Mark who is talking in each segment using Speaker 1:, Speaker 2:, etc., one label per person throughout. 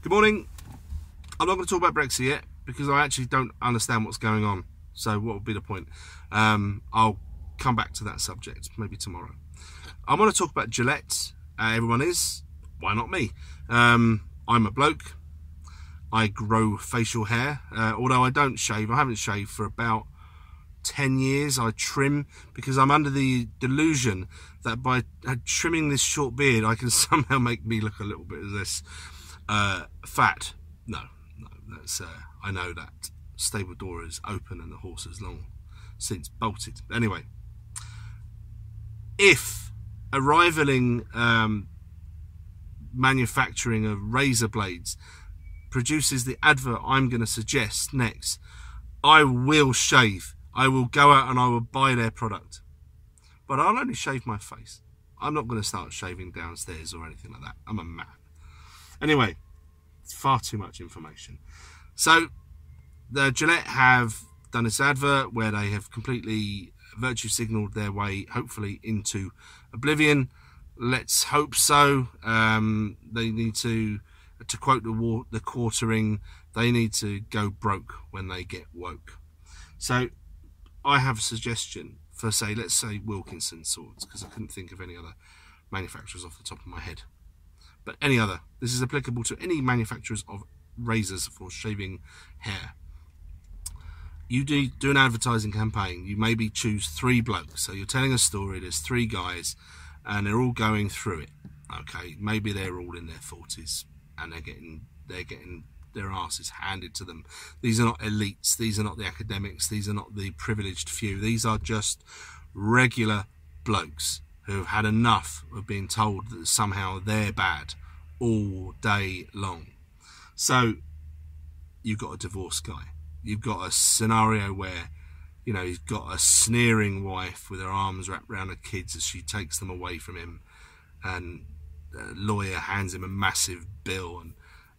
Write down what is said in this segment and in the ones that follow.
Speaker 1: Good morning. I'm not going to talk about Brexit yet because I actually don't understand what's going on. So what would be the point? I'll come back to that subject maybe tomorrow. I want to talk about Gillette. Everyone is. Why not me? I'm a bloke. I grow facial hair. Although I don't shave. I haven't shaved for about 10 years. I trim because I'm under the delusion that by trimming this short beard I can somehow make me look a little bit less fat. No, that's I know that stable door is open and the horse has long since bolted. Anyway, if a rivaling manufacturing of razor blades produces the advert I'm going to suggest next, I will shave. I will go out and I will buy their product. But I'll only shave my face. I'm not going to start shaving downstairs or anything like that. I'm a man. Anyway, it's far too much information. So, the Gillette have done this advert where they have completely virtue signalled their way, hopefully, into oblivion. Let's hope so. They need to quote the quartering, they need to go broke when they get woke. So, I have a suggestion for, say, let's say Wilkinson swords, because I couldn't think of any other manufacturers off the top of my head. But any other. This is applicable to any manufacturers of razors for shaving hair. You do an advertising campaign. You maybe choose 3 blokes. So you're telling a story. There's 3 guys, and they're all going through it. Okay, maybe they're all in their 40s, and they're getting their asses handed to them. These are not elites. These are not the academics. These are not the privileged few. These are just regular blokes who have had enough of being told that somehow they're bad all day long. So you've got a divorced guy. You've got a scenario where, you know, he's got a sneering wife with her arms wrapped around her kids as she takes them away from him, and a lawyer hands him a massive bill and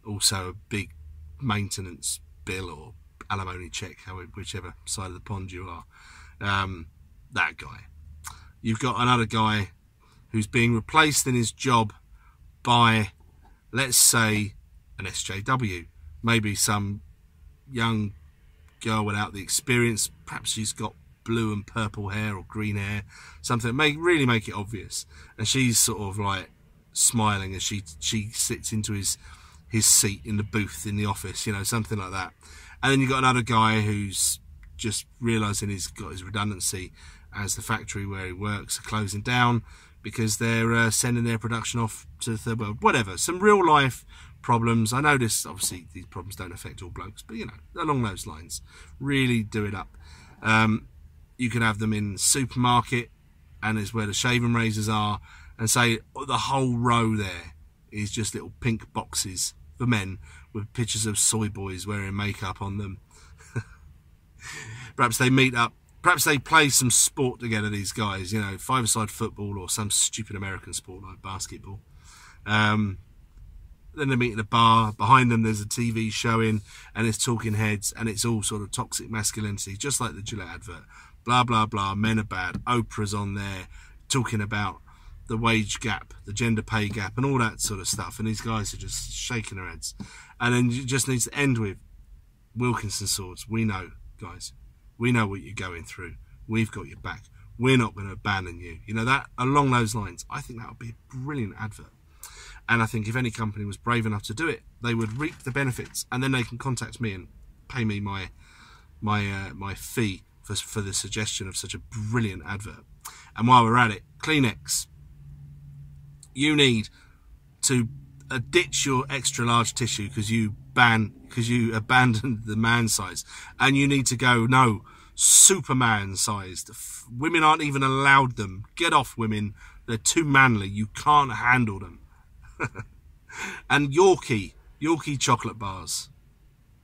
Speaker 1: also a big maintenance bill or alimony check, whichever side of the pond you are. That guy. You've got another guy who's being replaced in his job by, let's say, an SJW. Maybe some young girl without the experience. Perhaps she's got blue and purple hair or green hair. Something that really make it obvious. And she's sort of like smiling as she sits into his seat in the booth in the office, you know, something like that. And then you've got another guy who's just realising he's got his redundancy as the factory where he works are closing down because they're sending their production off to the third world. Whatever, some real life problems. I know this, obviously these problems don't affect all blokes, but you know, along those lines, really do it up. You can have them in the supermarket, and it's where the shaving razors are, and say the whole row there is just little pink boxes for men with pictures of soy boys wearing makeup on them. Perhaps they meet up. Perhaps they play some sport together, these guys, you know, five-a-side football or some stupid American sport like basketball. Then they meet in a bar. Behind them there's a TV showing and it's talking heads and it's all sort of toxic masculinity, just like the Gillette advert. Blah, blah, blah, men are bad. Oprah's on there talking about the wage gap, the gender pay gap and all that sort of stuff. And these guys are just shaking their heads. And then it just needs to end with Wilkinson swords. We know, guys. We know what you're going through. We've got your back. We're not going to abandon you. You know, that along those lines, I think that would be a brilliant advert. And I think if any company was brave enough to do it, they would reap the benefits, and then they can contact me and pay me my fee for the suggestion of such a brilliant advert. And while we're at it, Kleenex. You need to ditch your extra large tissue because you abandoned the man size, and you need to go, no, Superman sized. Women aren't even allowed them. Get off, women. They're too manly. You can't handle them. And Yorkie chocolate bars.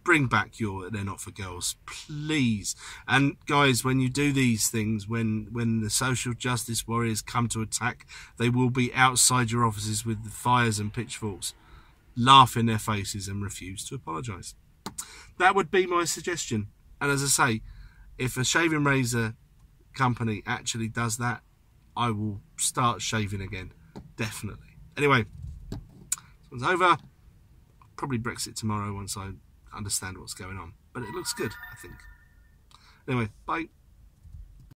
Speaker 1: Bring back they're not for girls, please. And guys, when you do these things, when the social justice warriors come to attack, they will be outside your offices with the fires and pitchforks, laugh in their faces and refuse to apologise. That would be my suggestion. And as I say, if a shaving razor company actually does that, I will start shaving again, definitely. Anyway, this one's over. Probably Brexit tomorrow once I understand what's going on. But it looks good, I think. Anyway, bye.